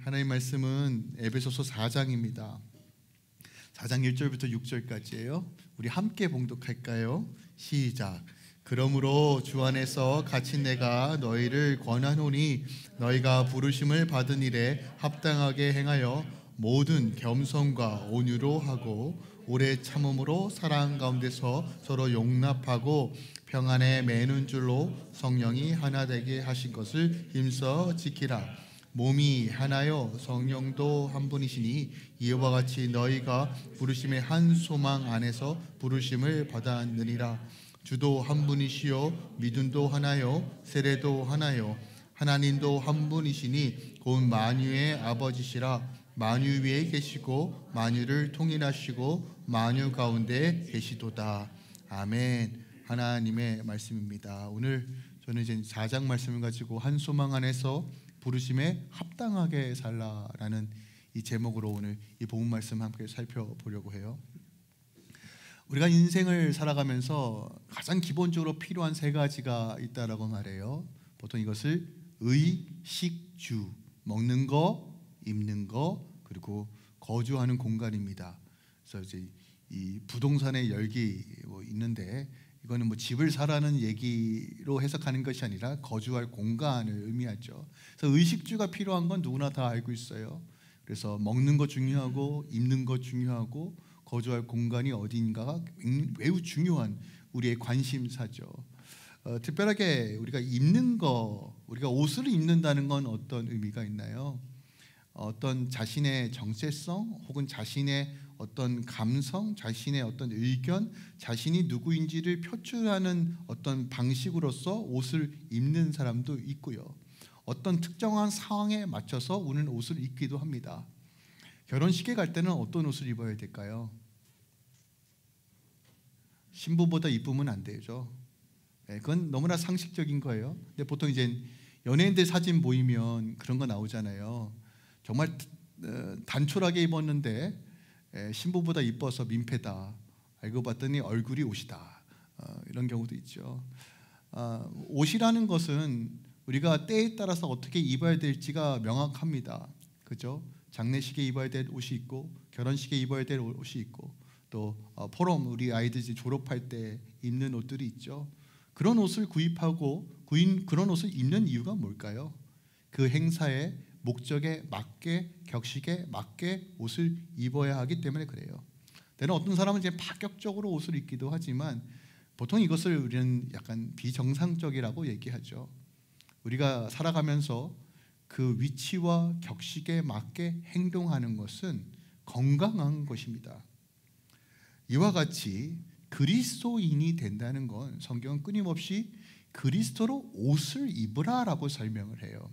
하나님 말씀은 에베소서 4장입니다. 4장 1절부터 6절까지예요. 우리 함께 봉독할까요? 시작. 그러므로 주 안에서 갇힌 내가 너희를 권하노니 너희가 부르심을 받은 일에 합당하게 행하여 모든 겸손과 온유로 하고 오래 참음으로 사랑 가운데서 서로 용납하고 평안에 매는 줄로 성령이 하나 되게 하신 것을 힘써 지키라. 몸이 하나요 성령도 한 분이시니 이와 같이 너희가 부르심의 한 소망 안에서 부르심을 받았느니라. 주도 한 분이시요 믿음도 하나요 세례도 하나요 하나님도 한 분이시니 곧 만유의 아버지시라. 만유 위에 계시고 만유를 통일하시고 만유 가운데 계시도다. 아멘. 하나님의 말씀입니다. 오늘 저는 이제 4장 말씀을 가지고 한 소망 안에서 부르심에 합당하게 살라라는 이 제목으로 오늘 이 복음 말씀 함께 살펴보려고 해요. 우리가 인생을 살아가면서 가장 기본적으로 필요한 세 가지가 있다라고 말해요. 보통 이것을 의, 식, 주, 먹는 거, 입는 거, 그리고 거주하는 공간입니다. 그래서 이제 이 부동산의 열기 있는데 이거는 뭐 집을 사라는 얘기로 해석하는 것이 아니라 거주할 공간을 의미하죠. 그래서 의식주가 필요한 건 누구나 다 알고 있어요. 그래서 먹는 거 중요하고 입는 거 중요하고 거주할 공간이 어딘가가 매우 중요한 우리의 관심사죠. 특별하게 우리가 입는 거, 우리가 옷을 입는다는 건 어떤 의미가 있나요? 어떤 자신의 정체성 혹은 자신의 어떤 감성, 자신의 어떤 의견, 자신이 누구인지를 표출하는 어떤 방식으로서 옷을 입는 사람도 있고요. 어떤 특정한 상황에 맞춰서 우리는 옷을 입기도 합니다. 결혼식에 갈 때는 어떤 옷을 입어야 될까요? 신부보다 이쁘면 안 되죠. 그건 너무나 상식적인 거예요. 근데 보통 이제 연예인들 사진 보이면 그런 거 나오잖아요. 정말 단촐하게 입었는데 신부보다 이뻐서 민폐다. 알고 봤더니 얼굴이 옷이다. 이런 경우도 있죠. 옷이라는 것은 우리가 때에 따라서 어떻게 입어야 될지가 명확합니다. 그죠? 장례식에 입어야 될 옷이 있고 결혼식에 입어야 될 옷이 있고 또 포럼 우리 아이들 졸업할 때 입는 옷들이 있죠. 그런 옷을 구입하고 그런 옷을 입는 이유가 뭘까요? 그 행사의 목적에 맞게 격식에 맞게 옷을 입어야 하기 때문에 그래요. 때는 어떤 사람은 이제 파격적으로 옷을 입기도 하지만 보통 이것을 우리는 약간 비정상적이라고 얘기하죠. 우리가 살아가면서 그 위치와 격식에 맞게 행동하는 것은 건강한 것입니다. 이와 같이 그리스도인이 된다는 건 성경은 끊임없이 그리스도로 옷을 입으라라고 설명을 해요.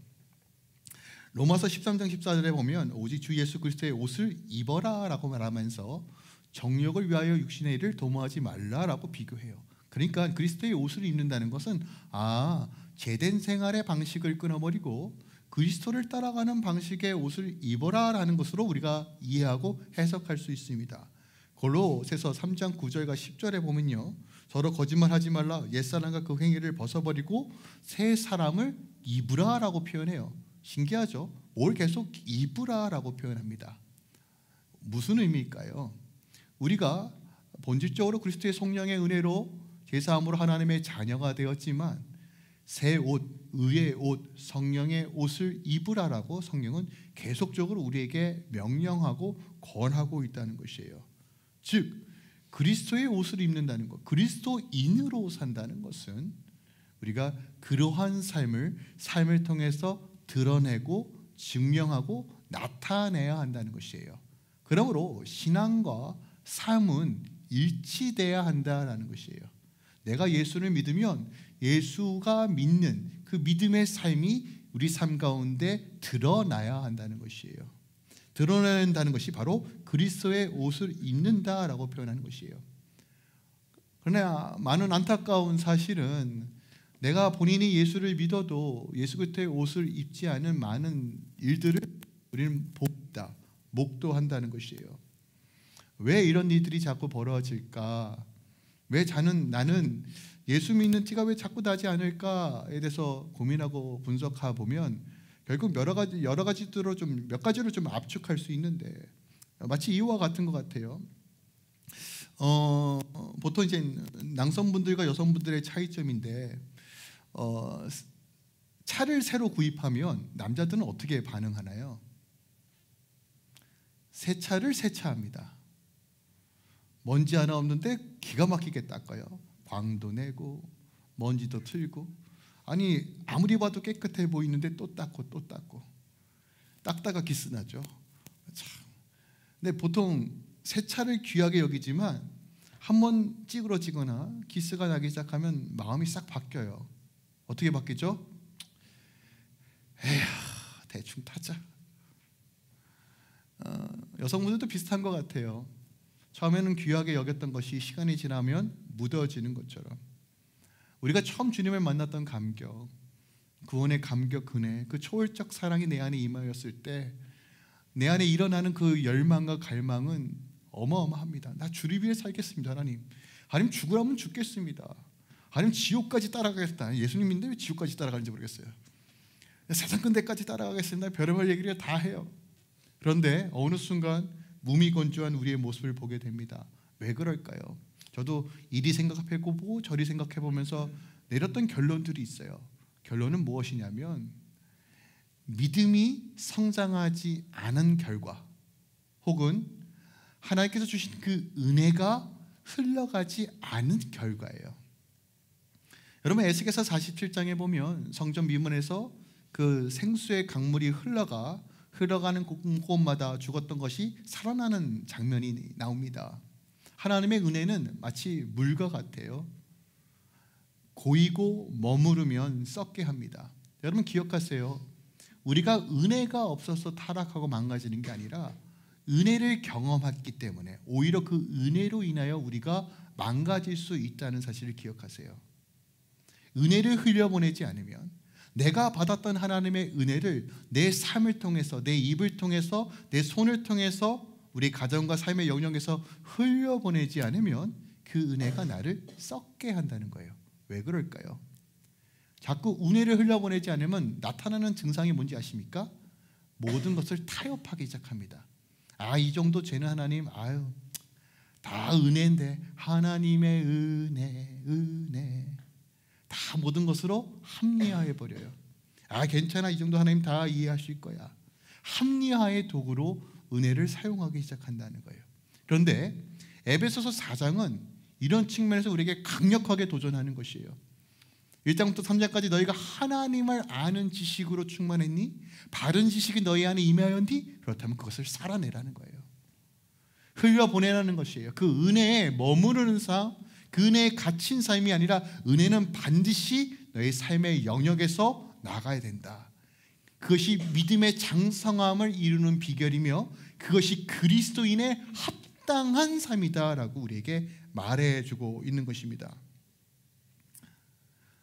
로마서 13장 14절에 보면 오직 주 예수 그리스도의 옷을 입어라라고 말하면서 정욕을 위하여 육신의 일을 도모하지 말라라고 비교해요. 그러니까 그리스도의 옷을 입는다는 것은 제된 생활의 방식을 끊어버리고 그리스도를 따라가는 방식의 옷을 입어라라는 것으로 우리가 이해하고 해석할 수 있습니다. 골로새서 3장 9절과 10절에 보면요, 서로 거짓말하지 말라. 옛사람과 그 행위를 벗어버리고 새 사람을 입으라라고 표현해요. 신기하죠? 뭘 계속 입으라라고 표현합니다. 무슨 의미일까요? 우리가 본질적으로 그리스도의 성령의 은혜로 제사함으로 하나님의 자녀가 되었지만 새 옷, 의의 옷, 성령의 옷을 입으라라고 성경은 계속적으로 우리에게 명령하고 권하고 있다는 것이에요. 즉 그리스도의 옷을 입는다는 것, 그리스도인으로 산다는 것은 우리가 그러한 삶을 통해서 드러내고 증명하고 나타내야 한다는 것이에요. 그러므로 신앙과 삶은 일치돼야 한다는 것이에요. 내가 예수를 믿으면 예수가 믿는 그 믿음의 삶이 우리 삶 가운데 드러나야 한다는 것이에요. 드러낸다는 것이 바로 그리스도의 옷을 입는다라고 표현하는 것이에요. 그러나 많은 안타까운 사실은 내가 본인이 예수를 믿어도 예수 그리스도의 옷을 입지 않은 많은 일들을 우리는 봅니다. 목도한다는 것이에요. 왜 이런 일들이 자꾸 벌어질까? 왜 나는 예수 믿는 티가 왜 자꾸 나지 않을까에 대해서 고민하고 분석해 보면 결국 여러 가지로 몇 가지로 좀 압축할 수 있는데 마치 이와 같은 것 같아요. 보통 이제 남성분들과 여성분들의 차이점인데 차를 새로 구입하면 남자들은 어떻게 반응하나요? 새 차를 세차합니다. 먼지 하나 없는데 기가 막히게 닦아요. 광도 내고 먼지도 틀고, 아니 아무리 봐도 깨끗해 보이는데 또 닦고 또 닦고, 닦다가 기스 나죠. 참. 근데 보통 새 차를 귀하게 여기지만 한번 찌그러지거나 기스가 나기 시작하면 마음이 싹 바뀌어요. 어떻게 바뀌죠? 에휴, 대충 타자. 여성분들도 비슷한 것 같아요. 처음에는 귀하게 여겼던 것이 시간이 지나면 묻어지는 것처럼, 우리가 처음 주님을 만났던 감격, 구원의 감격, 은혜, 그 초월적 사랑이 내 안에 임하였을 때 내 안에 일어나는 그 열망과 갈망은 어마어마합니다. 나 주를 위해 살겠습니다. 하나님 죽으라면 죽겠습니다. 하나님 지옥까지 따라가겠다. 예수님인데 왜 지옥까지 따라가는지 모르겠어요. 세상 끝내까지 따라가겠습니다. 별의별 얘기를 다 해요. 그런데 어느 순간 무미건조한 우리의 모습을 보게 됩니다. 왜 그럴까요? 저도 이리 생각해보고 저리 생각해보면서 내렸던 결론들이 있어요. 결론은 무엇이냐면 믿음이 성장하지 않은 결과, 혹은 하나님께서 주신 그 은혜가 흘러가지 않은 결과예요. 여러분, 에스겔서 47장에 보면 성전 미문에서 그 생수의 강물이 흘러가는 곳마다 죽었던 것이 살아나는 장면이 나옵니다. 하나님의 은혜는 마치 물과 같아요. 고이고 머무르면 썩게 합니다. 여러분 기억하세요. 우리가 은혜가 없어서 타락하고 망가지는 게 아니라 은혜를 경험했기 때문에 오히려 그 은혜로 인하여 우리가 망가질 수 있다는 사실을 기억하세요. 은혜를 흘려보내지 않으면, 내가 받았던 하나님의 은혜를 내 삶을 통해서, 내 입을 통해서, 내 손을 통해서 우리 가정과 삶의 영역에서 흘려보내지 않으면 그 은혜가 나를 썩게 한다는 거예요. 왜 그럴까요? 자꾸 은혜를 흘려보내지 않으면 나타나는 증상이 뭔지 아십니까? 모든 것을 타협하기 시작합니다. 이 정도 죄는 하나님, 다 은혜인데, 하나님의 은혜 다 모든 것으로 합리화해버려요. 괜찮아, 이 정도 하나님 다 이해하실 거야. 합리화의 도구로 은혜를 사용하기 시작한다는 거예요. 그런데 에베소서 4장은 이런 측면에서 우리에게 강력하게 도전하는 것이에요. 1장부터 3장까지 너희가 하나님을 아는 지식으로 충만했니? 바른 지식이 너희 안에 임하였니? 그렇다면 그것을 살아내라는 거예요. 흘려보내라는 것이에요. 그 은혜에 머무르는 삶, 그 은혜에 갇힌 삶이 아니라 은혜는 반드시 너희 삶의 영역에서 나가야 된다. 그것이 믿음의 장성함을 이루는 비결이며 그것이 그리스도인의 합당한 삶이다라고 우리에게 말해주고 있는 것입니다.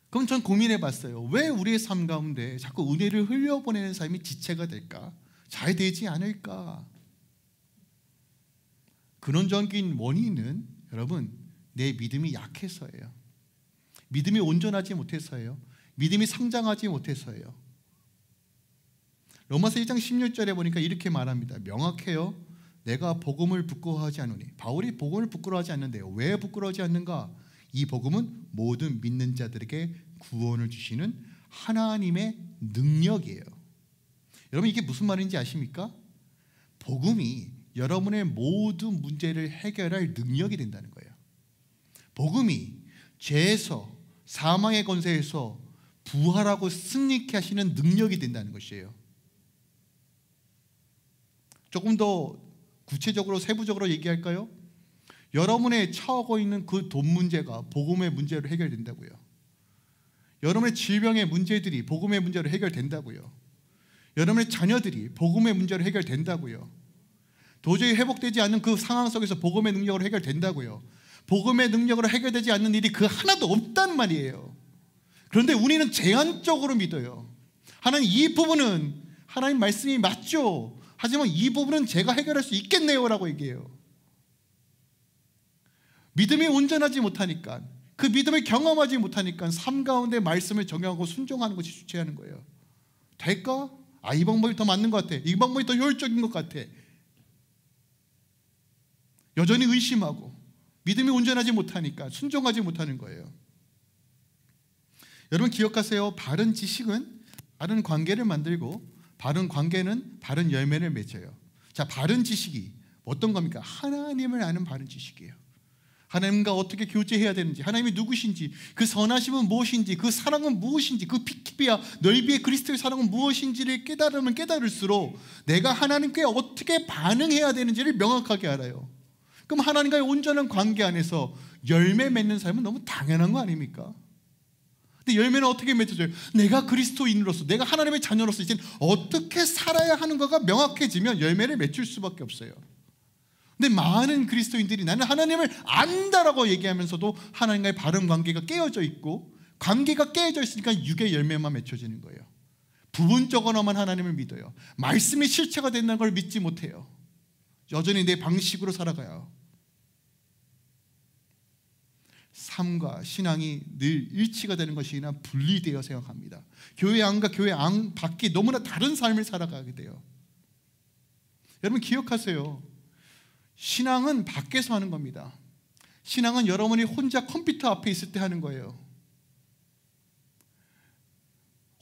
그럼 전 고민해봤어요. 왜 우리의 삶 가운데 자꾸 은혜를 흘려보내는 삶이 지체가 될까? 잘 되지 않을까? 근원적인 원인은 여러분, 내 믿음이 약해서예요. 믿음이 온전하지 못해서예요. 믿음이 성장하지 못해서예요. 로마서 1장 16절에 보니까 이렇게 말합니다. 명확해요. 내가 복음을 부끄러워하지 않으니. 바울이 복음을 부끄러워하지 않는데요. 왜 부끄러워하지 않는가? 이 복음은 모든 믿는 자들에게 구원을 주시는 하나님의 능력이에요. 여러분, 이게 무슨 말인지 아십니까? 복음이 여러분의 모든 문제를 해결할 능력이 된다는 거예요. 복음이 죄에서, 사망의 권세에서 부활하고 승리케 하시는 능력이 된다는 것이에요. 조금 더 구체적으로 세부적으로 얘기할까요? 여러분의 처하고 있는 그 돈 문제가 복음의 문제로 해결된다고요. 여러분의 질병의 문제들이 복음의 문제로 해결된다고요. 여러분의 자녀들이 복음의 문제로 해결된다고요. 도저히 회복되지 않는 그 상황 속에서 복음의 능력으로 해결된다고요. 복음의 능력으로 해결되지 않는 일이 그 하나도 없단 말이에요. 그런데 우리는 제한적으로 믿어요. 하나님, 이 부분은 하나님 말씀이 맞죠. 하지만 이 부분은 제가 해결할 수 있겠네요 라고 얘기해요. 믿음이 온전하지 못하니까, 그 믿음을 경험하지 못하니까 삶 가운데 말씀을 정하고 순종하는 것이 주체하는 거예요. 될까? 이 방법이 더 맞는 것 같아. 이 방법이 더 효율적인 것 같아. 여전히 의심하고 믿음이 온전하지 못하니까 순종하지 못하는 거예요. 여러분 기억하세요. 바른 지식은 바른 관계를 만들고 바른 관계는 바른 열매를 맺어요. 자, 바른 지식이 어떤 겁니까? 하나님을 아는 바른 지식이에요. 하나님과 어떻게 교제해야 되는지, 하나님이 누구신지, 그 선하심은 무엇인지, 그 사랑은 무엇인지, 그 깊이와 넓이의 그리스도의 사랑은 무엇인지를 깨달으면 깨달을수록 내가 하나님께 어떻게 반응해야 되는지를 명확하게 알아요. 그럼 하나님과의 온전한 관계 안에서 열매 맺는 삶은 너무 당연한 거 아닙니까? 근데 열매는 어떻게 맺어져요? 내가 그리스도인으로서, 내가 하나님의 자녀로서 이제 어떻게 살아야 하는가가 명확해지면 열매를 맺을 수밖에 없어요. 근데 많은 그리스도인들이 나는 하나님을 안다라고 얘기하면서도 하나님과의 바른 관계가 깨어져 있고, 관계가 깨어져 있으니까 육의 열매만 맺혀지는 거예요. 부분적으로만 하나님을 믿어요. 말씀이 실체가 된다는 걸 믿지 못해요. 여전히 내 방식으로 살아가요. 삶과 신앙이 늘 일치가 되는 것이 아니라 분리되어 생각합니다. 교회 안과 교회 안 밖이 너무나 다른 삶을 살아가게 돼요. 여러분 기억하세요. 신앙은 밖에서 하는 겁니다. 신앙은 여러분이 혼자 컴퓨터 앞에 있을 때 하는 거예요.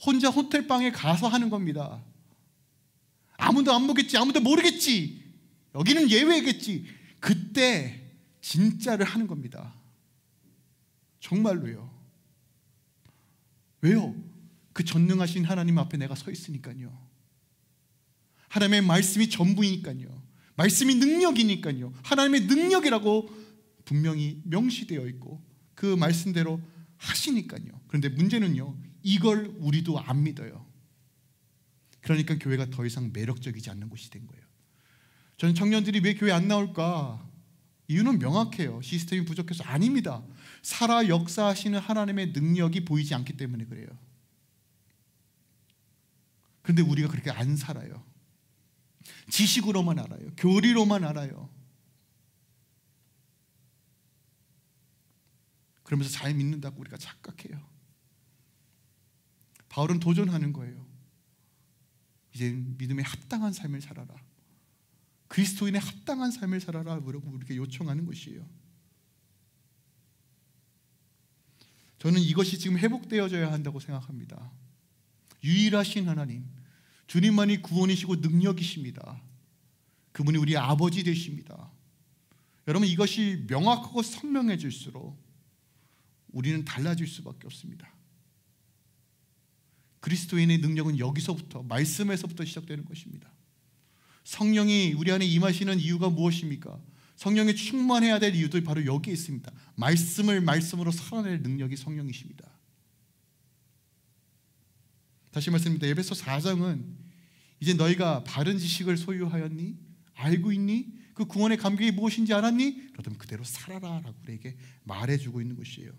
혼자 호텔방에 가서 하는 겁니다. 아무도 안 보겠지, 아무도 모르겠지, 여기는 예외겠지. 그때 진짜를 하는 겁니다. 정말로요. 왜요? 그 전능하신 하나님 앞에 내가 서 있으니까요. 하나님의 말씀이 전부이니까요. 말씀이 능력이니까요. 하나님의 능력이라고 분명히 명시되어 있고 그 말씀대로 하시니까요. 그런데 문제는요, 이걸 우리도 안 믿어요. 그러니까 교회가 더 이상 매력적이지 않는 곳이 된 거예요. 저는 청년들이 왜 교회 안 나올까? 이유는 명확해요. 시스템이 부족해서 아닙니다. 살아 역사하시는 하나님의 능력이 보이지 않기 때문에 그래요. 그런데 우리가 그렇게 안 살아요. 지식으로만 알아요. 교리로만 알아요. 그러면서 잘 믿는다고 우리가 착각해요. 바울은 도전하는 거예요. 이제 믿음에 합당한 삶을 살아라. 그리스도인의 합당한 삶을 살아라 라고 우리에게 요청하는 것이에요. 저는 이것이 지금 회복되어져야 한다고 생각합니다. 유일하신 하나님, 주님만이 구원이시고 능력이십니다. 그분이 우리 아버지 되십니다. 여러분 이것이 명확하고 선명해질수록 우리는 달라질 수밖에 없습니다. 그리스도인의 능력은 여기서부터, 말씀에서부터 시작되는 것입니다. 성령이 우리 안에 임하시는 이유가 무엇입니까? 성령에 충만해야 될 이유도 바로 여기에 있습니다. 말씀으로 살아낼 능력이 성령이십니다. 다시 말씀드립니다. 에베소 4장은 이제 너희가 바른 지식을 소유하였니? 알고 있니? 그 구원의 감격이 무엇인지 알았니? 그러면 그대로 살아라 라고 우리에게 말해주고 있는 것이에요.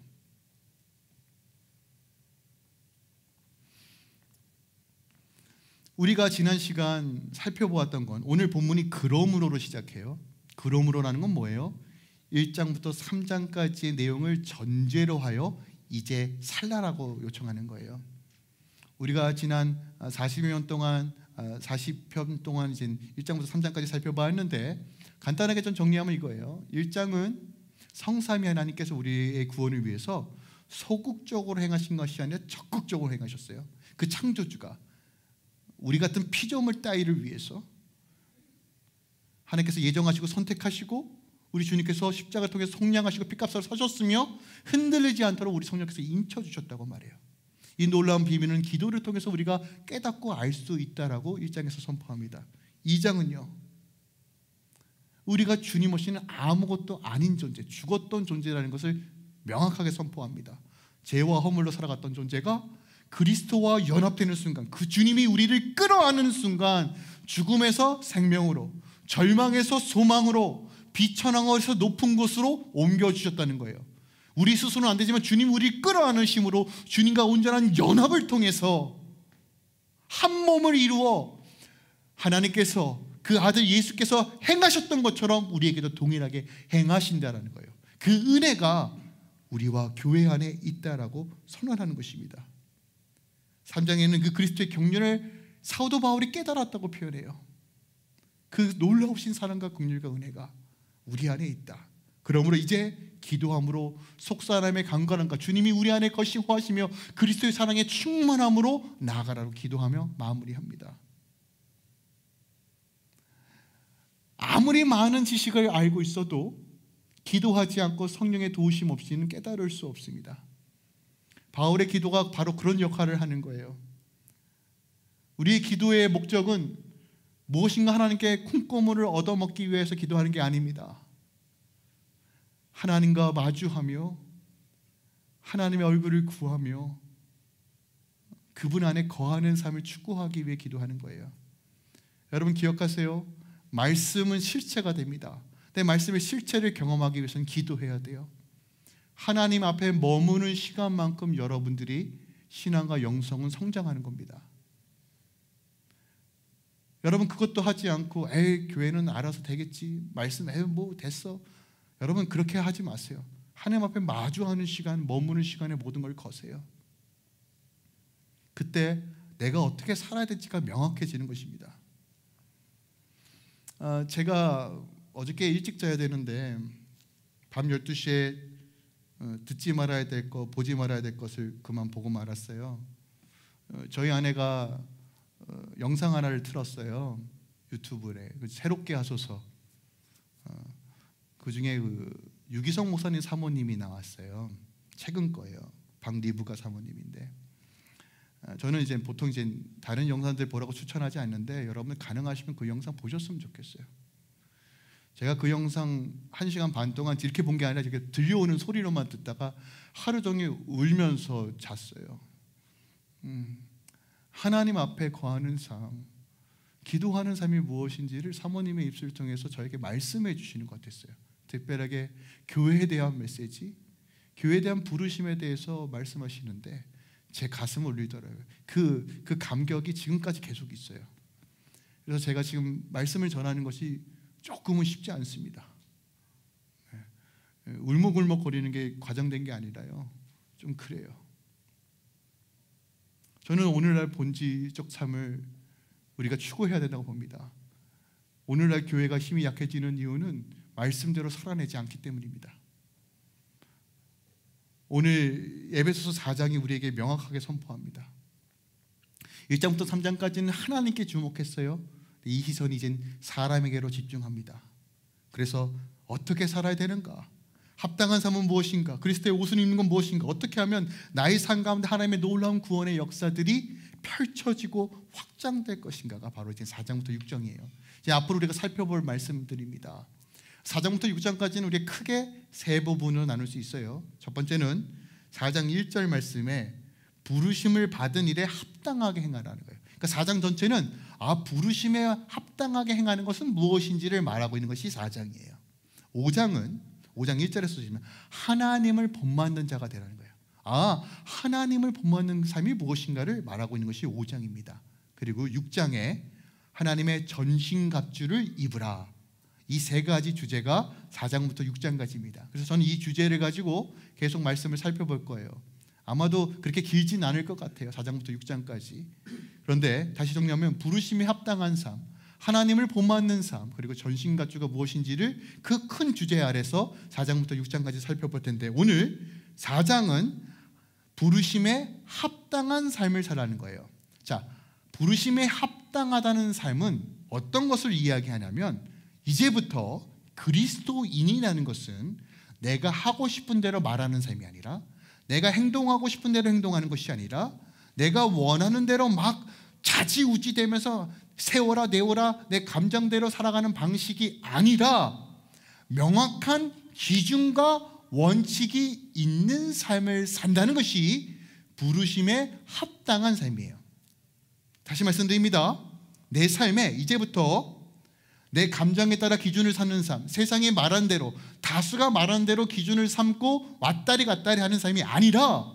우리가 지난 시간 살펴보았던 건, 오늘 본문이 그러므로로 시작해요. 그러므로라는 건 뭐예요? 1장부터 3장까지의 내용을 전제로 하여 이제 살라라고 요청하는 거예요. 우리가 지난 40편 동안 이제 1장부터 3장까지 살펴봤는데 간단하게 좀 정리하면 이거예요. 1장은 성삼위 하나님께서 우리의 구원을 위해서 소극적으로 행하신 것이 아니라 적극적으로 행하셨어요. 그 창조주가 우리 같은 피조물 따위를 위해서 하나님께서 예정하시고 선택하시고 우리 주님께서 십자가를 통해서 속량하시고 피값으로 사셨으며 흔들리지 않도록 우리 성령께서 인쳐주셨다고 말해요. 이 놀라운 비밀은 기도를 통해서 우리가 깨닫고 알 수 있다라고 1장에서 선포합니다. 2장은요, 우리가 주님 없이는 아무것도 아닌 존재, 죽었던 존재라는 것을 명확하게 선포합니다. 죄와 허물로 살아갔던 존재가 그리스도와 연합되는 순간, 그 주님이 우리를 끌어안는 순간 죽음에서 생명으로, 절망에서 소망으로, 비천항에서 높은 곳으로 옮겨주셨다는 거예요. 우리 스스로는 안 되지만 주님이 우리를 끌어안으심으로 주님과 온전한 연합을 통해서 한 몸을 이루어 하나님께서 그 아들 예수께서 행하셨던 것처럼 우리에게도 동일하게 행하신다는 거예요. 그 은혜가 우리와 교회 안에 있다라고 선언하는 것입니다. 3장에는 그 그리스도의 경륜을 사도 바울이 깨달았다고 표현해요. 그 놀라우신 사랑과 긍휼과 은혜가 우리 안에 있다. 그러므로 이제 기도함으로 속사람의 강건함과 주님이 우리 안에 거시호하시며 그리스도의 사랑의 충만함으로 나아가라고 기도하며 마무리합니다. 아무리 많은 지식을 알고 있어도 기도하지 않고 성령의 도우심 없이는 깨달을 수 없습니다. 바울의 기도가 바로 그런 역할을 하는 거예요. 우리의 기도의 목적은 무엇인가 하나님께 콩고물을 얻어먹기 위해서 기도하는 게 아닙니다. 하나님과 마주하며 하나님의 얼굴을 구하며 그분 안에 거하는 삶을 추구하기 위해 기도하는 거예요. 여러분 기억하세요. 말씀은 실체가 됩니다. 내 말씀의 실체를 경험하기 위해서는 기도해야 돼요. 하나님 앞에 머무는 시간만큼 여러분들이 신앙과 영성은 성장하는 겁니다. 여러분 그것도 하지 않고 에이 교회는 알아서 되겠지, 말씀 에이 뭐 됐어. 여러분 그렇게 하지 마세요. 하나님 앞에 마주하는 시간, 머무는 시간에 모든 걸 거세요. 그때 내가 어떻게 살아야 될지가 명확해지는 것입니다. 제가 어저께 일찍 자야 되는데 밤 12시에 듣지 말아야 될 것, 보지 말아야 될 것을 그만 보고 말았어요. 저희 아내가 영상 하나를 틀었어요. 유튜브에. 새롭게 하소서. 그중에 유기성 목사님 사모님이 나왔어요. 최근 거예요. 박리부가 사모님인데 저는 이제 보통 이제 다른 영상들 보라고 추천하지 않는데 여러분 가능하시면 그 영상 보셨으면 좋겠어요. 제가 그 영상 1시간 반 동안 이렇게 본 게 아니라 이렇게 들려오는 소리로만 듣다가 하루 종일 울면서 잤어요. 하나님 앞에 거하는 삶, 기도하는 삶이 무엇인지를 사모님의 입술을 통해서 저에게 말씀해 주시는 것 같았어요. 특별하게 교회에 대한 메시지, 교회에 대한 부르심에 대해서 말씀하시는데 제 가슴을 울리더라고요. 그 감격이 지금까지 계속 있어요. 그래서 제가 지금 말씀을 전하는 것이 조금은 쉽지 않습니다. 울먹울먹 거리는 게 과장된 게 아니라요. 좀 그래요. 저는 오늘날 본질적 삶을 우리가 추구해야 된다고 봅니다. 오늘날 교회가 힘이 약해지는 이유는 말씀대로 살아내지 않기 때문입니다. 오늘 에베소서 4장이 우리에게 명확하게 선포합니다. 1장부터 3장까지는 하나님께 주목했어요. 이 시선이 이젠 사람에게로 집중합니다. 그래서 어떻게 살아야 되는가? 합당한 삶은 무엇인가? 그리스도의 옷을 입는 건 무엇인가? 어떻게 하면 나의 삶 가운데 하나님의 놀라운 구원의 역사들이 펼쳐지고 확장될 것인가가 바로 이제 4장부터 6장이에요. 이제 앞으로 우리가 살펴볼 말씀들입니다. 4장부터 6장까지는 우리가 크게 세 부분으로 나눌 수 있어요. 첫 번째는 4장 1절 말씀에 부르심을 받은 일에 합당하게 행하라는 거예요. 그러니까 4장 전체는 부르심에 합당하게 행하는 것은 무엇인지를 말하고 있는 것이 4장이에요. 5장 1절에서 보시면 하나님을 본받는 자가 되라는 거예요. 하나님을 본받는 삶이 무엇인가를 말하고 있는 것이 5장입니다. 그리고 6장에 하나님의 전신갑주를 입으라. 이 세 가지 주제가 4장부터 6장까지입니다. 그래서 저는 이 주제를 가지고 계속 말씀을 살펴볼 거예요. 아마도 그렇게 길진 않을 것 같아요. 4장부터 6장까지. 그런데 다시 정리하면 부르심에 합당한 삶, 하나님을 본받는 삶, 그리고 전신갑주가 무엇인지를 그 큰 주제 아래서 4장부터 6장까지 살펴볼 텐데 오늘 4장은 부르심에 합당한 삶을 살라는 거예요. 자, 부르심에 합당하다는 삶은 어떤 것을 이야기하냐면 이제부터 그리스도인이라는 것은 내가 하고 싶은 대로 말하는 삶이 아니라 내가 행동하고 싶은 대로 행동하는 것이 아니라 내가 원하는 대로 막 자지우지되면서 세워라 내워라 내 감정대로 살아가는 방식이 아니라 명확한 기준과 원칙이 있는 삶을 산다는 것이 부르심에 합당한 삶이에요. 다시 말씀드립니다. 내 삶에 이제부터 내 감정에 따라 기준을 삼는 삶, 세상이 말한 대로 다수가 말한 대로 기준을 삼고 왔다리 갔다리 하는 삶이 아니라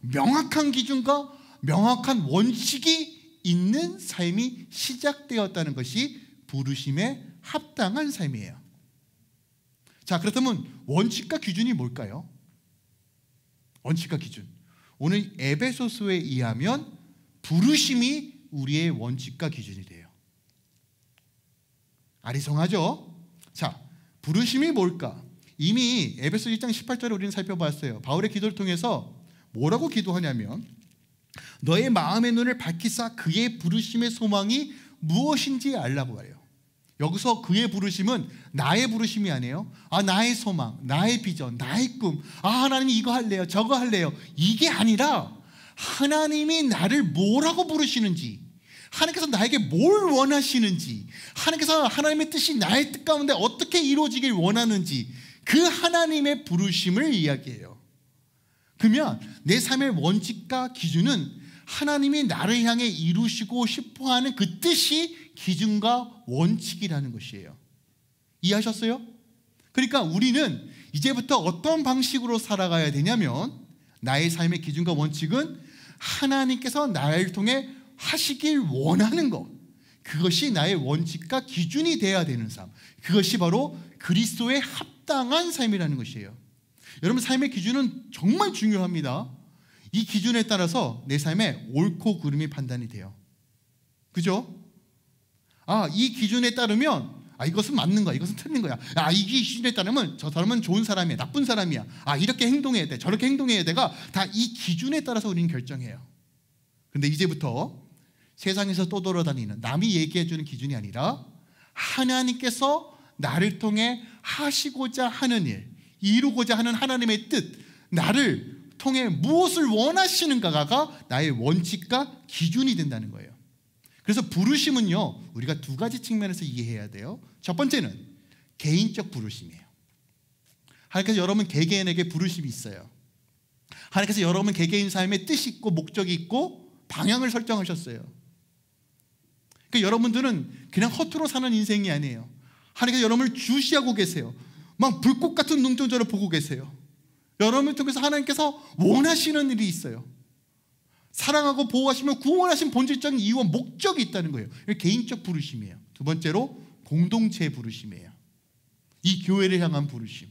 명확한 기준과 명확한 원칙이 있는 삶이 시작되었다는 것이 부르심에 합당한 삶이에요. 자, 그렇다면 원칙과 기준이 뭘까요? 원칙과 기준. 오늘 에베소서에 의하면 부르심이 우리의 원칙과 기준이 돼요. 아리송하죠? 자, 부르심이 뭘까? 이미 에베소 1장 18절을 우리는 살펴봤어요. 바울의 기도를 통해서 뭐라고 기도하냐면 너의 마음의 눈을 밝히사 그의 부르심의 소망이 무엇인지 알라고 해요. 여기서 그의 부르심은 나의 부르심이 아니에요. 나의 소망, 나의 비전, 나의 꿈. 하나님이 이거 할래요, 저거 할래요. 이게 아니라 하나님이 나를 뭐라고 부르시는지, 하나님께서 나에게 뭘 원하시는지, 하나님께서 하나님의 뜻이 나의 뜻 가운데 어떻게 이루어지길 원하는지, 그 하나님의 부르심을 이야기해요. 그러면 내 삶의 원칙과 기준은 하나님이 나를 향해 이루시고 싶어하는 그 뜻이 기준과 원칙이라는 것이에요. 이해하셨어요? 그러니까 우리는 이제부터 어떤 방식으로 살아가야 되냐면 나의 삶의 기준과 원칙은 하나님께서 나를 통해 하시길 원하는 것, 그것이 나의 원칙과 기준이 되어야 되는 삶, 그것이 바로 그리스도의 합당한 삶이라는 것이에요. 여러분, 삶의 기준은 정말 중요합니다. 이 기준에 따라서 내 삶의 옳고 그름이 판단이 돼요. 그죠? 이 기준에 따르면 이것은 맞는 거야, 이것은 틀린 거야. 이 기준에 따르면 저 사람은 좋은 사람이야, 나쁜 사람이야. 이렇게 행동해야 돼, 저렇게 행동해야 돼가 다 이 기준에 따라서 우리는 결정해요. 그런데 이제부터 세상에서 떠돌아다니는 남이 얘기해주는 기준이 아니라 하나님께서 나를 통해 하시고자 하는 일, 이루고자 하는 하나님의 뜻, 나를 통해 무엇을 원하시는가가 나의 원칙과 기준이 된다는 거예요. 그래서 부르심은요, 우리가 두 가지 측면에서 이해해야 돼요. 첫 번째는 개인적 부르심이에요. 하나님께서 여러분 개개인에게 부르심이 있어요. 하나님께서 여러분 개개인 삶에 뜻이 있고 목적이 있고 방향을 설정하셨어요. 그러니까 여러분들은 그냥 허투루 사는 인생이 아니에요. 하나님께서 여러분을 주시하고 계세요. 막 불꽃 같은 눈동자를 보고 계세요. 여러분을 통해서 하나님께서 원하시는 일이 있어요. 사랑하고 보호하시며 구원하신 본질적인 이유와 목적이 있다는 거예요. 개인적 부르심이에요. 두 번째로 공동체의 부르심이에요. 이 교회를 향한 부르심.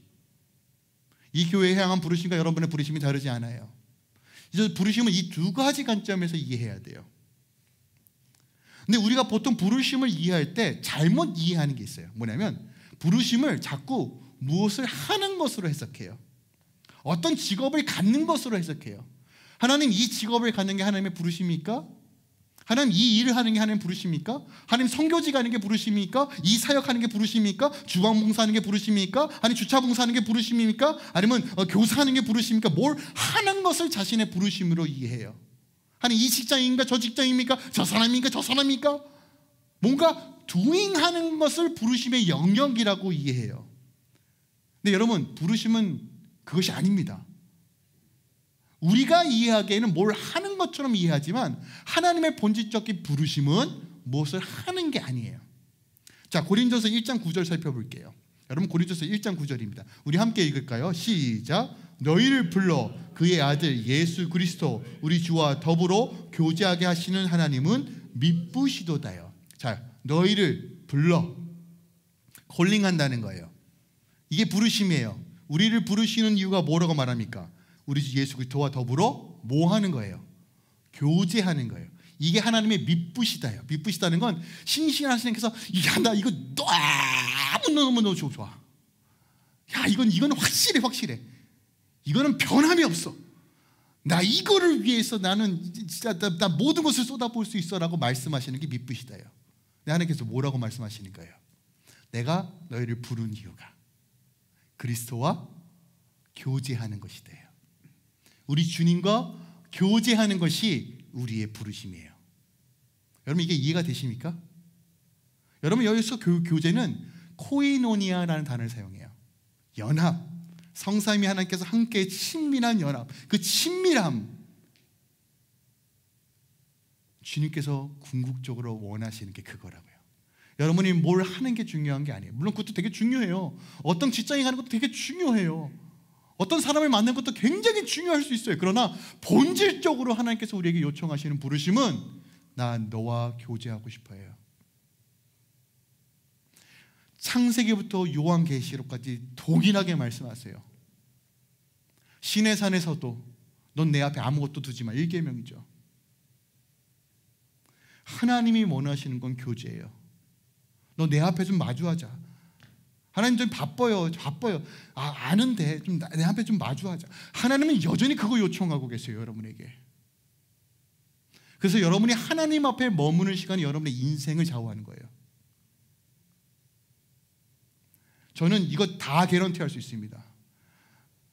이 교회를 향한 부르심과 여러분의 부르심이 다르지 않아요. 이제 부르심은 이 두 가지 관점에서 이해해야 돼요. 근데 우리가 보통 부르심을 이해할 때 잘못 이해하는 게 있어요. 뭐냐면 부르심을 자꾸 무엇을 하는 것으로 해석해요. 어떤 직업을 갖는 것으로 해석해요. 하나님, 이 직업을 갖는 게 하나님의 부르심입니까? 하나님, 이 일을 하는 게 하나님의 부르심입니까? 하나님, 선교지 가는 게 부르심입니까? 이 사역하는 게 부르심입니까? 주방봉사하는 게 부르심입니까? 아니 주차봉사하는 게 부르심입니까? 아니면 교사하는 게 부르심입니까? 뭘 하는 것을 자신의 부르심으로 이해해요. 하나님, 이 직장입니까? 저 직장입니까? 저 사람입니까? 저 사람입니까? 뭔가 doing하는 것을 부르심의 영역이라고 이해해요. 근데 여러분, 부르심은 그것이 아닙니다. 우리가 이해하기에는 뭘 하는 것처럼 이해하지만 하나님의 본질적인 부르심은 무엇을 하는 게 아니에요. 자, 고린도서 1장 9절 살펴볼게요. 여러분, 고린도서 1장 9절입니다. 우리 함께 읽을까요? 시작. 너희를 불러 그의 아들 예수 그리스도 우리 주와 더불어 교제하게 하시는 하나님은 미쁘시도다요. 자, 너희를 불러, 콜링한다는 거예요. 이게 부르심이에요. 우리를 부르시는 이유가 뭐라고 말합니까? 우리 주 예수 그리스도와 더불어 뭐 하는 거예요? 교제하는 거예요. 이게 하나님의 미쁘시다요. 미쁘시다는 건 신실하신 분께서 야, 나 이거 너무너무 좋아. 야, 이건 확실해. 이거는 변함이 없어. 나 이거를 위해서 나는 진짜 나 모든 것을 쏟아부을 수 있어라고 말씀하시는 게 미쁘시다요. 하나님께서 뭐라고 말씀하시는 거예요? 내가 너희를 부른 이유가 그리스도와 교제하는 것이대요. 우리 주님과 교제하는 것이 우리의 부르심이에요. 여러분, 이게 이해가 되십니까? 여러분, 여기서 교제는 코이노니아라는 단어를 사용해요. 연합, 성삼위 하나님께서 함께 친밀한 연합, 그 친밀함, 주님께서 궁극적으로 원하시는 게 그거라고요. 여러분이 뭘 하는 게 중요한 게 아니에요. 물론 그것도 되게 중요해요. 어떤 직장에 가는 것도 되게 중요해요. 어떤 사람을 만나는 것도 굉장히 중요할 수 있어요. 그러나 본질적으로 하나님께서 우리에게 요청하시는 부르심은 나 너와 교제하고 싶어요. 창세기부터 요한계시록까지 동일하게 말씀하세요. 시내산에서도 넌 내 앞에 아무것도 두지 마. 1계명이죠. 하나님이 원하시는 건 교제예요. 너 내 앞에 좀 마주하자. 하나님 좀 바빠요. 아는데 좀 내 앞에 좀 마주하자. 하나님은 여전히 그거 요청하고 계세요, 여러분에게. 그래서 여러분이 하나님 앞에 머무는 시간이 여러분의 인생을 좌우하는 거예요. 저는 이거 다 개런티할 수 있습니다.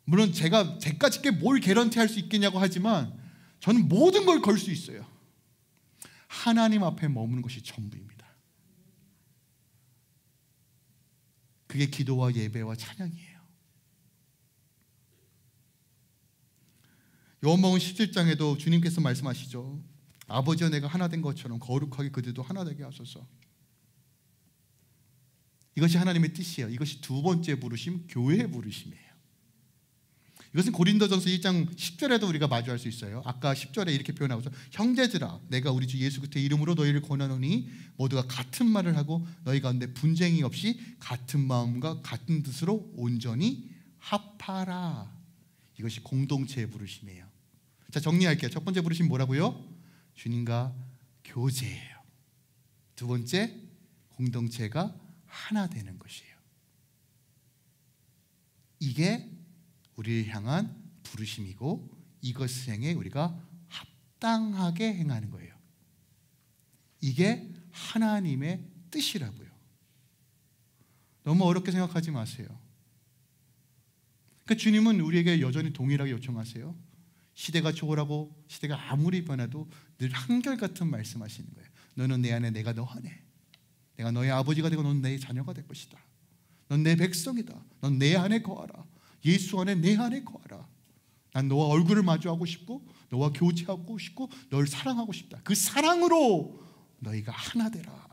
물론 제가 제게 뭘 개런티할 수 있겠냐고 하지만 저는 모든 걸 걸 수 있어요. 하나님 앞에 머무는 것이 전부입니다. 그게 기도와 예배와 찬양이에요. 요한복음 17장에도 주님께서 말씀하시죠. 아버지와 내가 하나 된 것처럼 거룩하게 그들도 하나 되게 하소서. 이것이 하나님의 뜻이에요. 이것이 두 번째 부르심, 교회의 부르심이에요. 이것은 고린도전서 1장 10절에도 우리가 마주할 수 있어요. 아까 10절에 이렇게 표현하고서 형제들아 내가 우리 주 예수 그리스도의 이름으로 너희를 권하노니 모두가 같은 말을 하고 너희 가운데 분쟁이 없이 같은 마음과 같은 뜻으로 온전히 합하라. 이것이 공동체의 부르심이에요. 자, 정리할게요. 첫 번째 부르심 뭐라고요? 주님과 교제예요. 두 번째, 공동체가 하나 되는 것이에요. 이게 우리를 향한 부르심이고 이것을 행해 우리가 합당하게 행하는 거예요. 이게 하나님의 뜻이라고요. 너무 어렵게 생각하지 마세요. 그러니까 주님은 우리에게 여전히 동일하게 요청하세요. 시대가 초월하고 시대가 아무리 변해도 늘 한결같은 말씀하시는 거예요. 너는 내 안에, 내가 너 안에. 내가 너의 아버지가 되고 너는 내 자녀가 될 것이다. 넌 내 백성이다. 넌 내 안에 거하라. 예수 안에, 내 안에 거하라. 난 너와 얼굴을 마주하고 싶고 너와 교제하고 싶고 널 사랑하고 싶다. 그 사랑으로 너희가 하나 되라.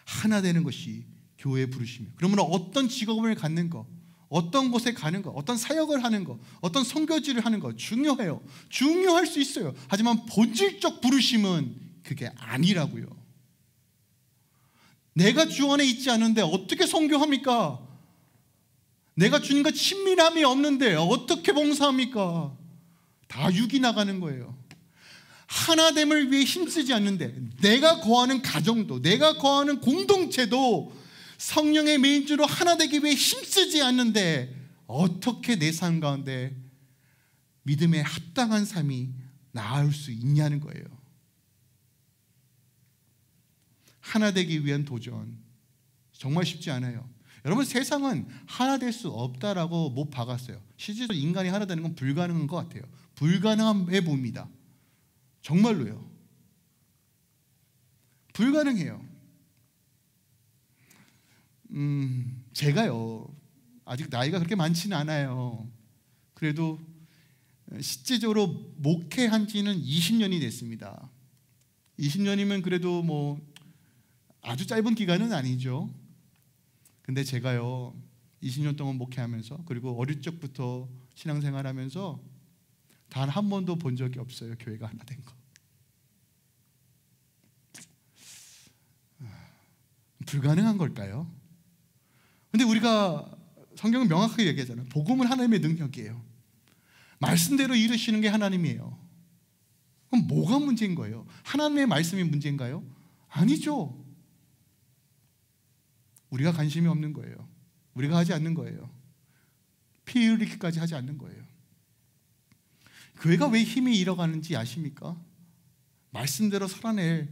하나 되는 것이 교회의 부르심이에요. 그러면 어떤 직업을 갖는 거, 어떤 곳에 가는 거, 어떤 사역을 하는 거, 어떤 선교지를 하는 거 중요해요. 중요할 수 있어요. 하지만 본질적 부르심은 그게 아니라고요. 내가 주 안에 있지 않은데 어떻게 선교합니까? 내가 주님과 친밀함이 없는데 어떻게 봉사합니까? 다 육이 나가는 거예요. 하나됨을 위해 힘쓰지 않는데 내가 거하는 가정도, 내가 거하는 공동체도 성령의 메인주로 하나 되기 위해 힘쓰지 않는데 어떻게 내 삶 가운데 믿음에 합당한 삶이 나올 수 있냐는 거예요. 하나 되기 위한 도전 정말 쉽지 않아요. 여러분, 세상은 하나 될 수 없다라고 못 박았어요. 실제로 인간이 하나 되는 건 불가능한 것 같아요. 불가능해 봅니다. 정말로요. 불가능해요. 제가요 아직 나이가 그렇게 많지는 않아요. 그래도 실제적으로 목회한 지는 20년이 됐습니다. 20년이면 그래도 뭐 아주 짧은 기간은 아니죠. 근데 제가요 20년 동안 목회하면서 그리고 어릴 적부터 신앙생활하면서 단 한 번도 본 적이 없어요. 교회가 하나 된 거. 불가능한 걸까요? 근데 우리가 성경은 명확하게 얘기하잖아요. 복음은 하나님의 능력이에요. 말씀대로 이루시는 게 하나님이에요. 그럼 뭐가 문제인 거예요? 하나님의 말씀이 문제인가요? 아니죠. 우리가 관심이 없는 거예요. 우리가 하지 않는 거예요. 피 흘리기까지 하지 않는 거예요. 교회가 왜 힘이 잃어가는지 아십니까? 말씀대로 살아낼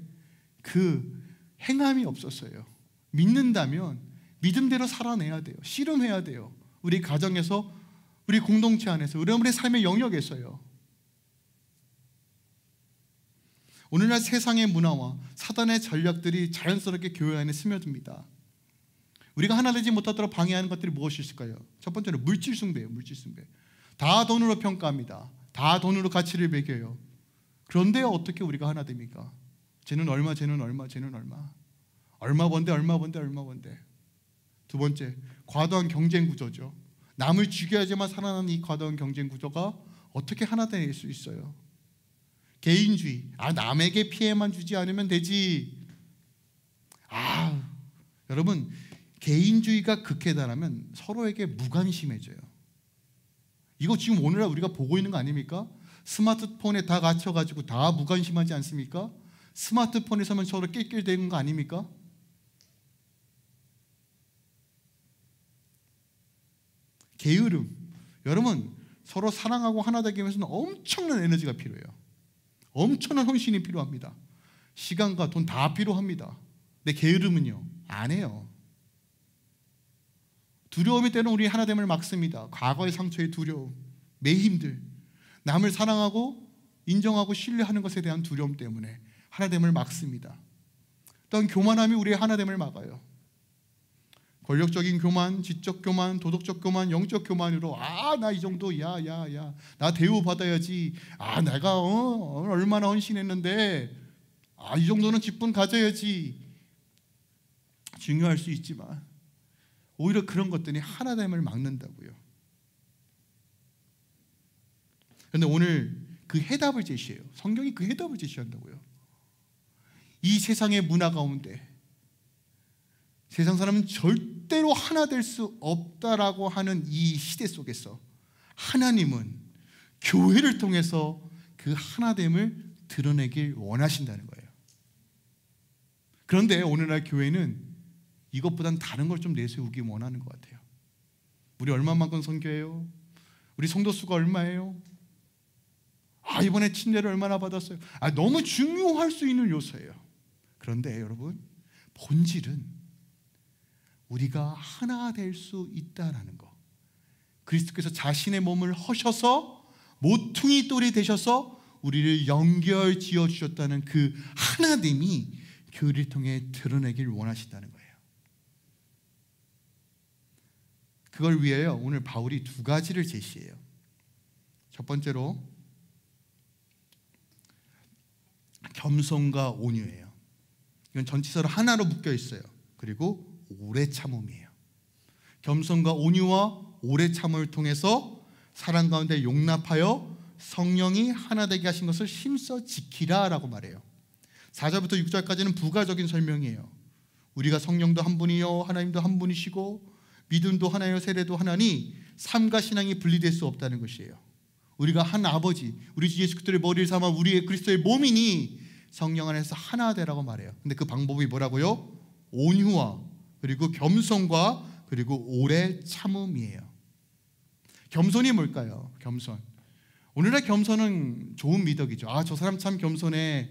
그 행함이 없었어요. 믿는다면 믿음대로 살아내야 돼요. 씨름해야 돼요. 우리 가정에서, 우리 공동체 안에서, 우리의 삶의 영역에서요. 오늘날 세상의 문화와 사단의 전략들이 자연스럽게 교회 안에 스며듭니다. 우리가 하나 되지 못하도록 방해하는 것들이 무엇이 있을까요? 첫 번째는 물질 숭배예요. 물질 숭배. 다 돈으로 평가합니다. 다 돈으로 가치를 매겨요. 그런데 어떻게 우리가 하나 됩니까? 쟤는 얼마, 쟤는 얼마, 쟤는 얼마. 얼마 번데, 얼마 번데, 얼마 번데. 두 번째, 과도한 경쟁 구조죠. 남을 죽여야지만 살아나는 이 과도한 경쟁 구조가 어떻게 하나 될 수 있어요? 개인주의. 남에게 피해만 주지 않으면 되지. 여러분, 개인주의가 극에 달하면 서로에게 무관심해져요. 이거 지금 오늘날 우리가 보고 있는 거 아닙니까? 스마트폰에 다 갇혀가지고 다 무관심하지 않습니까? 스마트폰에서만 서로 낄낄대는 거 아닙니까? 게으름. 여러분, 서로 사랑하고 하나 되기 위해서는 엄청난 에너지가 필요해요. 엄청난 헌신이 필요합니다. 시간과 돈 다 필요합니다. 근데 게으름은요, 안 해요. 두려움이 때는 우리 하나됨을 막습니다. 과거의 상처의 두려움, 매힘들, 남을 사랑하고 인정하고 신뢰하는 것에 대한 두려움 때문에 하나됨을 막습니다. 또한 교만함이 우리의 하나됨을 막아요. 권력적인 교만, 지적 교만, 도덕적 교만, 영적 교만으로 나 이 정도 야야야 나 대우 받아야지. 내가 얼마나 헌신했는데 이 정도는 직분 가져야지. 중요할 수 있지만 오히려 그런 것들이 하나됨을 막는다고요. 그런데 오늘 그 해답을 제시해요. 성경이 그 해답을 제시한다고요. 이 세상의 문화 가운데 세상 사람은 절대로 하나 될 수 없다라고 하는 이 시대 속에서 하나님은 교회를 통해서 그 하나됨을 드러내길 원하신다는 거예요. 그런데 오늘날 교회는 이것보단 다른 걸 좀 내세우기 원하는 것 같아요. 우리 얼마만큼 선교해요? 우리 성도 수가 얼마예요? 이번에 침례를 얼마나 받았어요? 너무 중요할 수 있는 요소예요. 그런데 여러분, 본질은 우리가 하나 될 수 있다라는 거. 그리스도께서 자신의 몸을 허셔서 모퉁이 돌이 되셔서 우리를 연결 지어 주셨다는 그 하나됨이 교회를 통해 드러내길 원하신다는 거예요. 그걸 위하여 오늘 바울이 두 가지를 제시해요. 첫 번째로 겸손과 온유예요. 이건 전치사로 하나로 묶여 있어요. 그리고 오래 참음이에요. 겸손과 온유와 오래 참음을 통해서 사랑 가운데 용납하여 성령이 하나 되게 하신 것을 힘써 지키라 라고 말해요. 4절부터 6절까지는 부가적인 설명이에요. 우리가 성령도 한 분이요 하나님도 한 분이시고 믿음도 하나요 세례도 하나니 삶과 신앙이 분리될 수 없다는 것이에요. 우리가 한 아버지, 우리 주 예수 그리스도의 머리를 삼아 우리의 그리스도의 몸이니 성령 안에서 하나 되라고 말해요. 근데 그 방법이 뭐라고요? 온유와 그리고 겸손과 그리고 오래 참음이에요. 겸손이 뭘까요? 겸손. 오늘날 겸손은 좋은 미덕이죠. 저 사람 참 겸손해.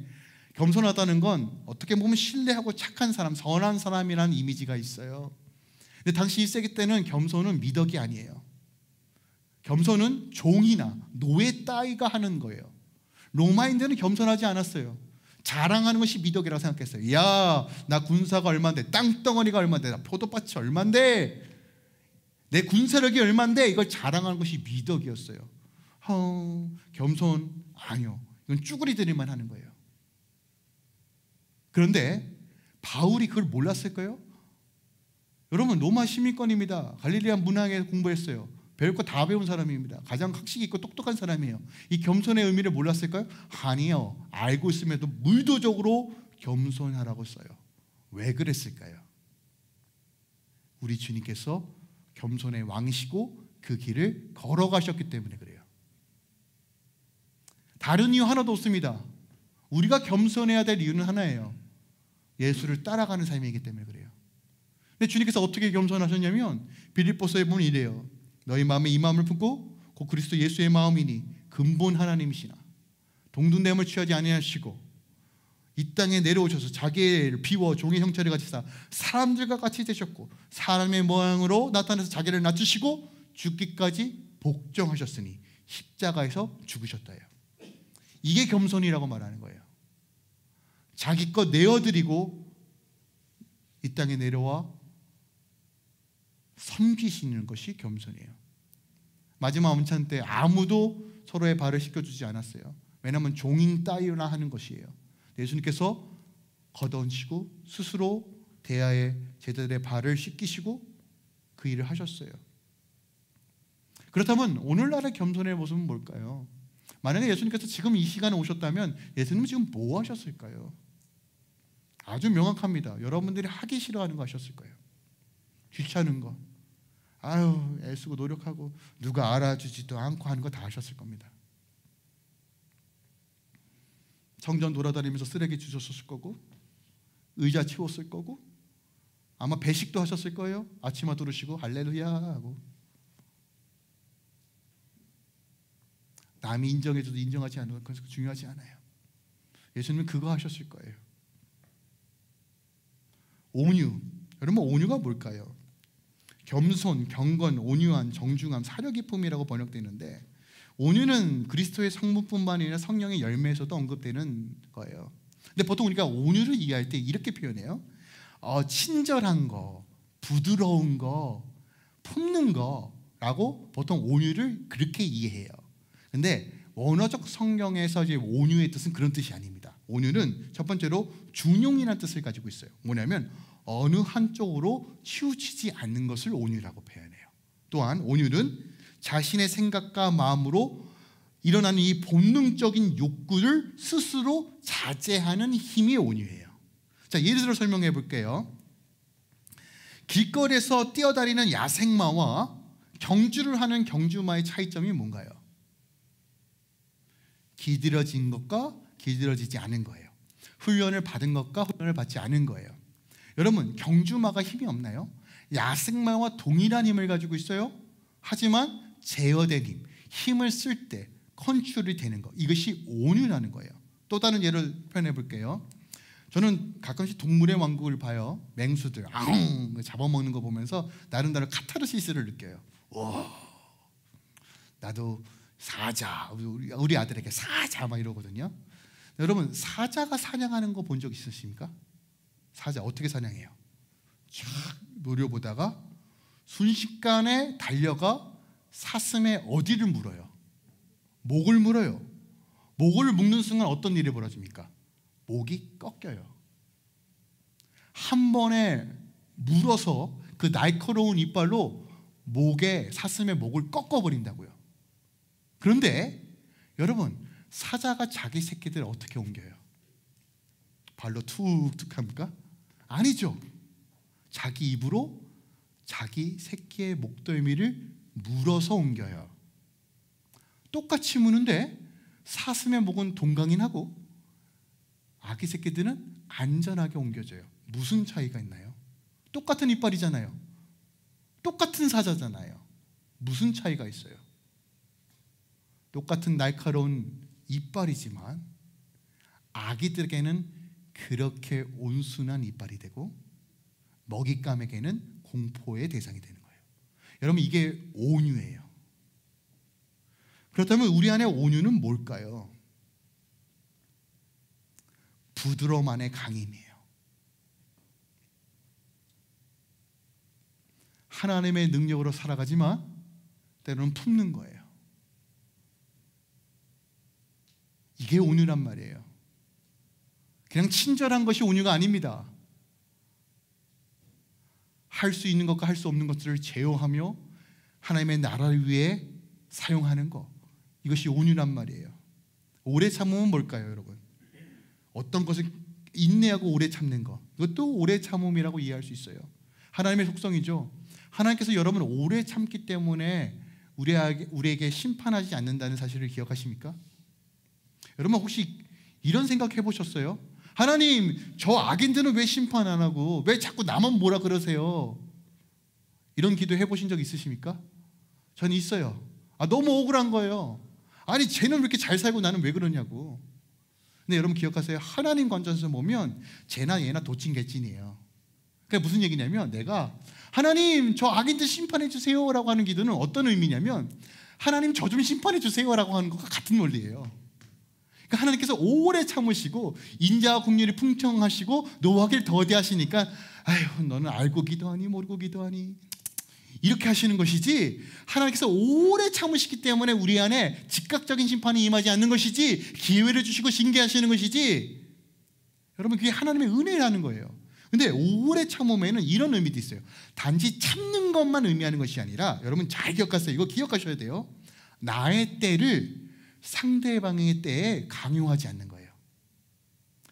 겸손하다는 건 어떻게 보면 신뢰하고 착한 사람, 선한 사람이라는 이미지가 있어요. 근데 당시 1세기 때는 겸손은 미덕이 아니에요. 겸손은 종이나 노예 따위가 하는 거예요. 로마인들은 겸손하지 않았어요. 자랑하는 것이 미덕이라고 생각했어요. 나 군사가 얼만데, 땅덩어리가 얼만데, 나 포도밭이 얼만데, 내 군사력이 얼만데, 이걸 자랑하는 것이 미덕이었어요. 겸손 아니요. 이건 쭈구리들이만 하는 거예요. 그런데 바울이 그걸 몰랐을까요? 여러분, 로마 시민권입니다. 갈릴리아 문학에 공부했어요. 배울 거 다 배운 사람입니다. 가장 학식 있고 똑똑한 사람이에요. 이 겸손의 의미를 몰랐을까요? 아니요. 알고 있음에도 의도적으로 겸손하라고 써요. 왜 그랬을까요? 우리 주님께서 겸손의 왕이시고 그 길을 걸어가셨기 때문에 그래요. 다른 이유 하나도 없습니다. 우리가 겸손해야 될 이유는 하나예요. 예수를 따라가는 삶이기 때문에 그래요. 근데 주님께서 어떻게 겸손하셨냐면 빌립보서에 보면 이래요. 너희 마음에 이 마음을 품고 곧 그리스도 예수의 마음이니 근본 하나님이시나 동등됨을 취하지 아니하시고 이 땅에 내려오셔서 자기를 비워 종의 형체를 가지사 사람들과 같이 되셨고 사람의 모양으로 나타나서 자기를 낮추시고 죽기까지 복종하셨으니 십자가에서 죽으셨다요. 이게 겸손이라고 말하는 거예요. 자기 것 내어드리고 이 땅에 내려와 섬기시는 것이 겸손이에요. 마지막 엄찬 때 아무도 서로의 발을 씻겨주지 않았어요. 왜냐하면 종인 따위나 하는 것이에요. 예수님께서 걷어온시고 스스로 대야에 제자들의 발을 씻기시고 그 일을 하셨어요. 그렇다면 오늘날의 겸손의 모습은 뭘까요? 만약에 예수님께서 지금 이 시간에 오셨다면 예수님은 지금 뭐 하셨을까요? 아주 명확합니다. 여러분들이 하기 싫어하는 거 하셨을 거예요. 귀찮은 거, 애쓰고 노력하고 누가 알아주지도 않고 하는 거 다 하셨을 겁니다. 성전 돌아다니면서 쓰레기 주셨을 거고, 의자 치웠을 거고, 아마 배식도 하셨을 거예요. 아침마 두르시고 할렐루야 하고. 남이 인정해줘도 인정하지 않는 건 중요하지 않아요. 예수님은 그거 하셨을 거예요. 온유. 여러분, 온유가 뭘까요? 겸손, 경건, 온유한, 정중함, 사려 깊음이라고 번역되는데, 온유는 그리스도의 성품뿐만 아니라 성령의 열매에서도 언급되는 거예요. 근데 보통 우리가 온유를 이해할 때 이렇게 표현해요. 친절한 거, 부드러운 거, 품는 거라고 보통 온유를 그렇게 이해해요. 근데 원어적 성경에서 이제 온유의 뜻은 그런 뜻이 아닙니다. 온유는 첫 번째로 중용이라는 뜻을 가지고 있어요. 뭐냐면 어느 한쪽으로 치우치지 않는 것을 온유라고 표현해요. 또한 온유는 자신의 생각과 마음으로 일어나는 이 본능적인 욕구를 스스로 자제하는 힘이 온유예요. 자, 예를 들어 설명해 볼게요. 길거리에서 뛰어다니는 야생마와 경주를 하는 경주마의 차이점이 뭔가요? 기들어진 것과 기들어지지 않은 거예요. 훈련을 받은 것과 훈련을 받지 않은 거예요. 여러분, 경주마가 힘이 없나요? 야생마와 동일한 힘을 가지고 있어요. 하지만 제어된 힘을 쓸 때 컨트롤이 되는 것, 이것이 온유라는 거예요. 또 다른 예를 표현해 볼게요. 저는 가끔씩 동물의 왕국을 봐요. 맹수들 아웅 잡아먹는 거 보면서 나름대로 카타르시스를 느껴요. 와, 나도 사자, 우리 아들에게 사자 막 이러거든요. 여러분, 사자가 사냥하는 거 본 적 있으십니까? 사자 어떻게 사냥해요? 쫙 노려보다가 순식간에 달려가 사슴의 어디를 물어요? 목을 물어요. 목을 묶는 순간 어떤 일이 벌어집니까? 목이 꺾여요. 한 번에 물어서 그 날카로운 이빨로 사슴의 목을 꺾어버린다고요. 그런데 여러분, 사자가 자기 새끼들 어떻게 옮겨요? 발로 툭툭 합니까? 아니죠. 자기 입으로 자기 새끼의 목덜미를 물어서 옮겨요. 똑같이 무는데 사슴의 목은 동강인하고 아기 새끼들은 안전하게 옮겨져요. 무슨 차이가 있나요? 똑같은 이빨이잖아요. 똑같은 사자잖아요. 무슨 차이가 있어요? 똑같은 날카로운 이빨이지만 아기들에게는 그렇게 온순한 이빨이 되고 먹잇감에게는 공포의 대상이 되는 거예요. 여러분, 이게 온유예요. 그렇다면 우리 안에 온유는 뭘까요? 부드러움 안에 강임이에요. 하나님의 능력으로 살아가지만 때로는 품는 거예요. 이게 온유란 말이에요. 그냥 친절한 것이 온유가 아닙니다. 할 수 있는 것과 할 수 없는 것들을 제어하며 하나님의 나라를 위해 사용하는 것, 이것이 온유란 말이에요. 오래 참음은 뭘까요, 여러분? 어떤 것을 인내하고 오래 참는 것, 이것도 오래 참음이라고 이해할 수 있어요. 하나님의 속성이죠. 하나님께서 여러분 오래 참기 때문에 우리에게 심판하지 않는다는 사실을 기억하십니까? 여러분, 혹시 이런 생각 해보셨어요? 하나님, 저 악인들은 왜 심판 안 하고 왜 자꾸 나만 뭐라 그러세요? 이런 기도 해보신 적 있으십니까? 전 있어요. 너무 억울한 거예요. 아니, 쟤는 왜 이렇게 잘 살고 나는 왜 그러냐고. 근데 여러분 기억하세요. 하나님 관점에서 보면 쟤나 얘나 도찐개찐이에요. 그게 무슨 얘기냐면, 내가 하나님 저 악인들 심판해 주세요 라고 하는 기도는 어떤 의미냐면, 하나님 저 좀 심판해 주세요 라고 하는 것과 같은 원리예요. 그러니까 하나님께서 오래 참으시고 인자와 긍휼이 풍성하시고 노하기를 더디하시니까, 아휴 너는 알고 기도하니 모르고 기도하니, 이렇게 하시는 것이지, 하나님께서 오래 참으시기 때문에 우리 안에 즉각적인 심판이 임하지 않는 것이지, 기회를 주시고 신기하시는 것이지, 여러분 그게 하나님의 은혜라는 거예요. 근데 오래 참음에는 이런 의미도 있어요. 단지 참는 것만 의미하는 것이 아니라, 여러분 잘 기억하세요. 이거 기억하셔야 돼요. 나의 때를 상대방의 때에 강요하지 않는 거예요.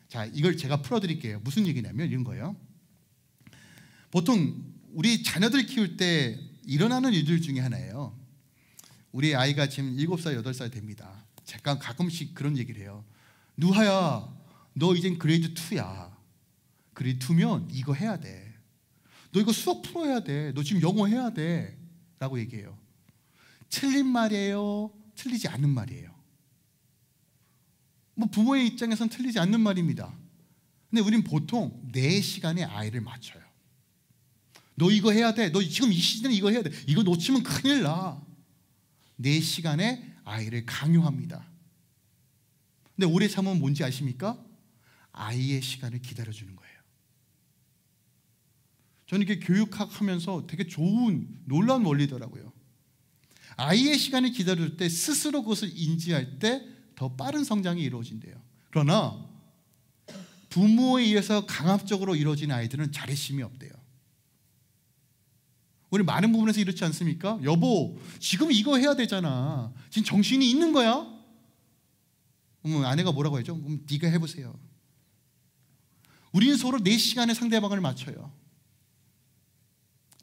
자, 이걸 제가 풀어드릴게요. 무슨 얘기냐면 이런 거예요. 보통 우리 자녀들 키울 때 일어나는 일들 중에 하나예요. 우리 아이가 지금 7살, 8살 됩니다. 제가 가끔씩 그런 얘기를 해요. 누하야, 너 이젠 그레이드 2야. 그레이드 2면 이거 해야 돼. 너 이거 수학 풀어야 돼. 너 지금 영어 해야 돼. 라고 얘기해요. 틀린 말이에요? 틀리지 않는 말이에요? 뭐 부모의 입장에서는 틀리지 않는 말입니다. 근데 우린 보통 내 시간에 아이를 맞춰요. 너 이거 해야 돼. 너 지금 이 시즌에 이거 해야 돼. 이거 놓치면 큰일 나. 내 시간에 아이를 강요합니다. 근데 오래 참으면 뭔지 아십니까? 아이의 시간을 기다려주는 거예요. 저는 이게 교육학 하면서 되게 좋은 놀라운 원리더라고요. 아이의 시간을 기다릴 때 스스로 그것을 인지할 때 더 빠른 성장이 이루어진대요. 그러나 부모에 의해서 강압적으로 이루어진 아이들은 자립심이 없대요. 우리 많은 부분에서 이렇지 않습니까? 여보, 지금 이거 해야 되잖아. 지금 정신이 있는 거야? 아내가 뭐라고 하죠? 그럼 네가 해보세요. 우리는 서로 내 시간에 상대방을 맞춰요.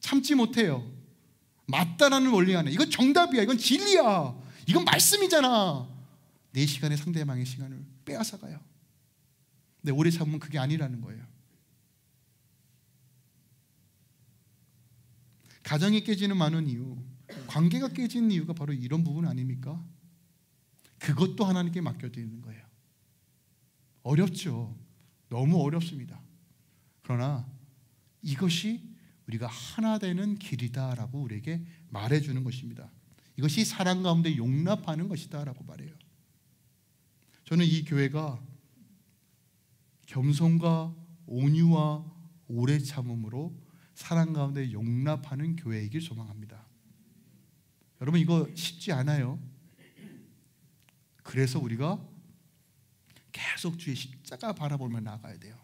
참지 못해요. 맞다라는 원리 안에 이건 정답이야, 이건 진리야, 이건 말씀이잖아. 내 시간에 상대방의 시간을 빼앗아가요. 근데 오래 참으면 그게 아니라는 거예요. 가정이 깨지는 많은 이유, 관계가 깨지는 이유가 바로 이런 부분 아닙니까? 그것도 하나님께 맡겨드리는 거예요. 어렵죠. 너무 어렵습니다. 그러나 이것이 우리가 하나 되는 길이다라고 우리에게 말해주는 것입니다. 이것이 사랑 가운데 용납하는 것이다 라고 말해요. 저는 이 교회가 겸손과 온유와 오래 참음으로 사랑 가운데 용납하는 교회이길 소망합니다. 여러분, 이거 쉽지 않아요. 그래서 우리가 계속 주의 십자가 바라보며 나가야 돼요.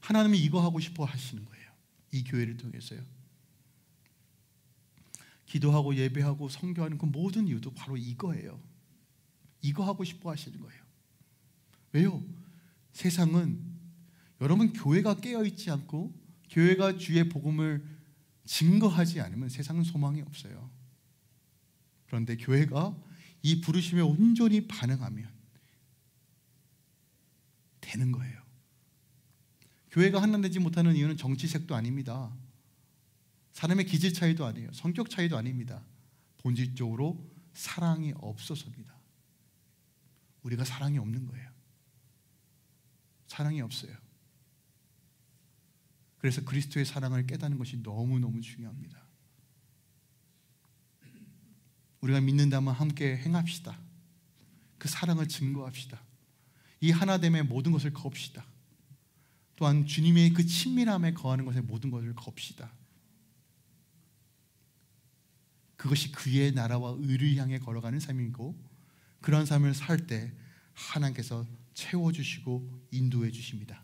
하나님이 이거 하고 싶어 하시는 거예요. 이 교회를 통해서요. 기도하고 예배하고 선교하는 그 모든 이유도 바로 이거예요. 이거 하고 싶어 하시는 거예요. 왜요? 세상은 여러분 교회가 깨어있지 않고 교회가 주의 복음을 증거하지 않으면 세상은 소망이 없어요. 그런데 교회가 이 부르심에 온전히 반응하면 되는 거예요. 교회가 하나되지 못하는 이유는 정치색도 아닙니다. 사람의 기질 차이도 아니에요. 성격 차이도 아닙니다. 본질적으로 사랑이 없어서입니다. 우리가 사랑이 없는 거예요. 사랑이 없어요. 그래서 그리스도의 사랑을 깨닫는 것이 너무너무 중요합니다. 우리가 믿는다면 함께 행합시다. 그 사랑을 증거합시다. 이 하나됨의 모든 것을 겁시다. 또한 주님의 그 친밀함에 거하는 것의 모든 것을 겁시다. 그것이 그의 나라와 의를 향해 걸어가는 삶이고, 그런 삶을 살 때 하나님께서 채워주시고 인도해 주십니다.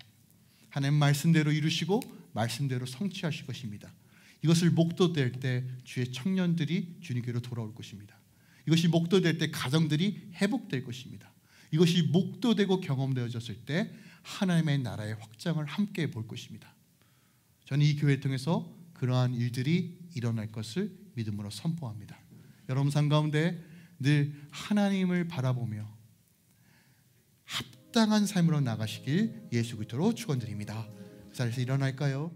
하나님 말씀대로 이루시고 말씀대로 성취하실 것입니다. 이것을 목도될 때 주의 청년들이 주님께로 돌아올 것입니다. 이것이 목도될 때 가정들이 회복될 것입니다. 이것이 목도되고 경험되어졌을 때 하나님의 나라의 확장을 함께 볼 것입니다. 저는 이 교회를 통해서 그러한 일들이 일어날 것을 믿음으로 선포합니다. 여러분 삶 가운데 늘 하나님을 바라보며 합당한 삶으로 나가시길 예수 그리스도로 축원드립니다. 그 자리에서 일어날까요?